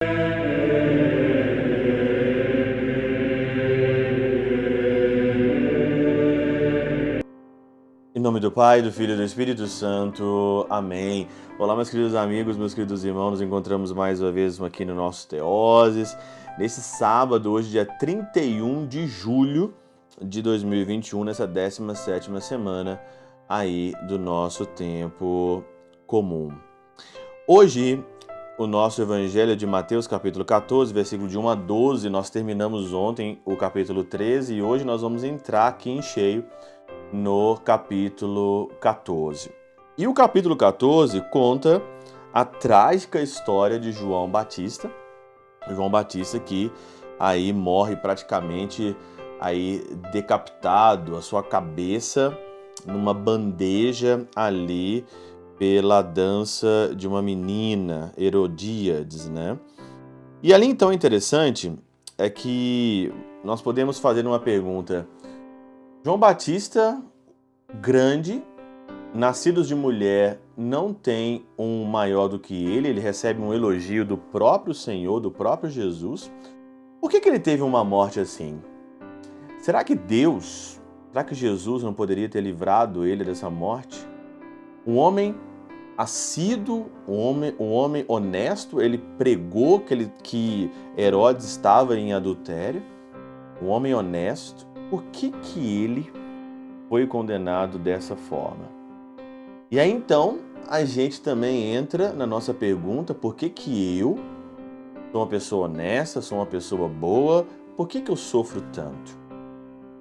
Em nome do Pai, do Filho e do Espírito Santo. Amém. Olá, meus queridos amigos, meus queridos irmãos. Nos encontramos mais uma vez aqui no nosso Teoses. Nesse sábado, hoje, dia 31 de julho de 2021, nessa 17ª semana aí do nosso tempo comum. Hoje, o nosso evangelho é de Mateus, capítulo 14, versículo de 1 a 12. Nós terminamos ontem o capítulo 13 e hoje nós vamos entrar aqui em cheio no capítulo 14. E o capítulo 14 conta a trágica história de João Batista. João Batista que aí morre praticamente aí decapitado, a sua cabeça numa bandeja ali pela dança de uma menina, Herodíades, né? E ali então interessante é que nós podemos fazer uma pergunta. João Batista, grande, nascidos de mulher, não tem um maior do que ele recebe um elogio do próprio Senhor, do próprio Jesus. Por que ele teve uma morte assim? Será que Jesus não poderia ter livrado ele dessa morte? Um homem assíduo, um homem honesto, ele pregou que Herodes estava em adultério, um homem honesto. Por que ele foi condenado dessa forma? E aí então a gente também entra na nossa pergunta: por que eu sou uma pessoa honesta, sou uma pessoa boa, por que eu sofro tanto?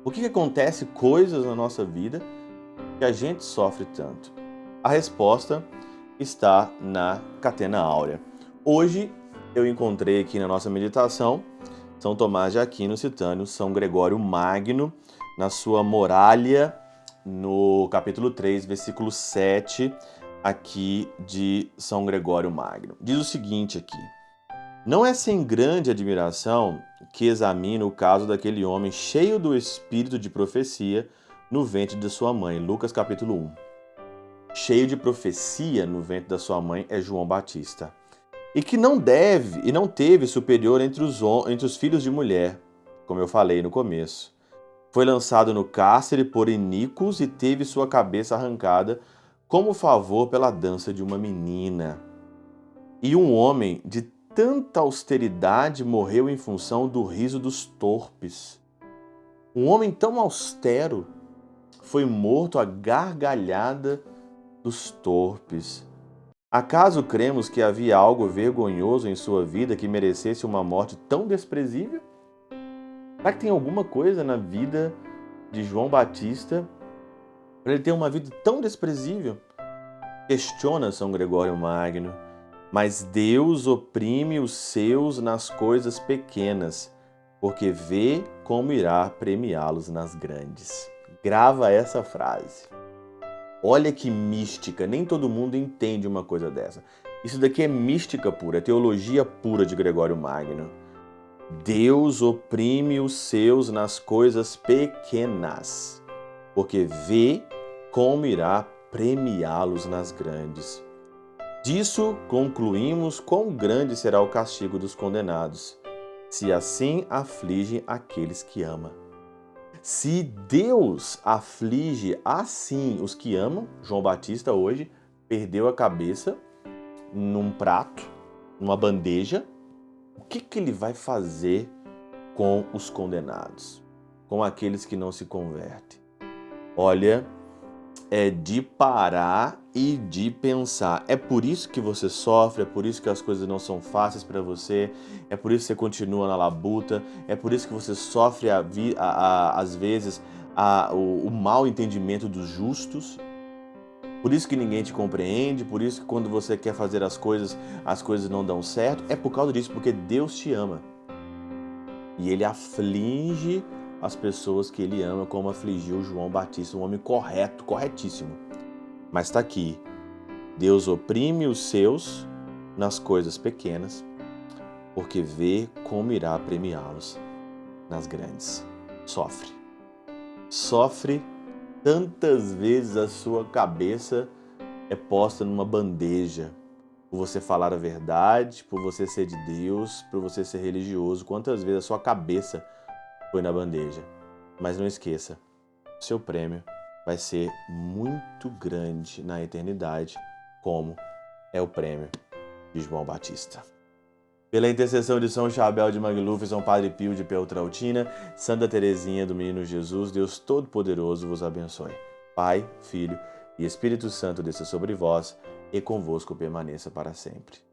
Por que acontece coisas na nossa vida que a gente sofre tanto? A resposta está na Catena Áurea. Hoje eu encontrei aqui na nossa meditação São Tomás de Aquino citando São Gregório Magno na sua Moralia, no capítulo 3, versículo 7, aqui de São Gregório Magno. Diz o seguinte aqui: não é sem grande admiração que examina o caso daquele homem cheio do espírito de profecia no ventre de sua mãe. Lucas capítulo 1. Cheio de profecia no ventre da sua mãe é João Batista. E que não teve superior entre os filhos de mulher, como eu falei no começo. Foi lançado no cárcere por iníquos e teve sua cabeça arrancada como favor pela dança de uma menina. E um homem de tanta austeridade morreu em função do riso dos torpes. Um homem tão austero foi morto à gargalhada dos torpes. Acaso cremos que havia algo vergonhoso em sua vida que merecesse uma morte tão desprezível? Será que tem alguma coisa na vida de João Batista para ele ter uma vida tão desprezível? Questiona São Gregório Magno. Mas Deus oprime os seus nas coisas pequenas, porque vê como irá premiá-los nas grandes. Grava essa frase. Olha que mística, nem todo mundo entende uma coisa dessa. Isso daqui é mística pura, é teologia pura de Gregório Magno. Deus oprime os seus nas coisas pequenas, porque vê como irá premiá-los nas grandes. Disso concluímos quão grande será o castigo dos condenados, se assim aflige aqueles que ama. Se Deus aflige assim os que amam, João Batista hoje perdeu a cabeça num prato, numa bandeja, o que ele vai fazer com os condenados, com aqueles que não se convertem? Olha, é de parar e de pensar. É por isso que você sofre, é por isso que as coisas não são fáceis para você, é por isso que você continua na labuta, é por isso que você sofre às vezes o mau entendimento dos justos, por isso que ninguém te compreende, por isso que quando você quer fazer as coisas não dão certo. É por causa disso, porque Deus te ama. E Ele aflige as pessoas que Ele ama, como afligiu João Batista, um homem correto, corretíssimo. Mas está aqui, Deus oprime os seus nas coisas pequenas, porque vê como irá premiá-los nas grandes. Sofre tantas vezes a sua cabeça é posta numa bandeja, por você falar a verdade, por você ser de Deus, por você ser religioso. Quantas vezes a sua cabeça foi na bandeja. Mas não esqueça, seu prêmio vai ser muito grande na eternidade, como é o prêmio de João Batista. Pela intercessão de São Chabel de Mangluf, São Padre Pio de Peltrautina, Santa Teresinha do Menino Jesus, Deus Todo-Poderoso vos abençoe. Pai, Filho e Espírito Santo desça sobre vós e convosco permaneça para sempre.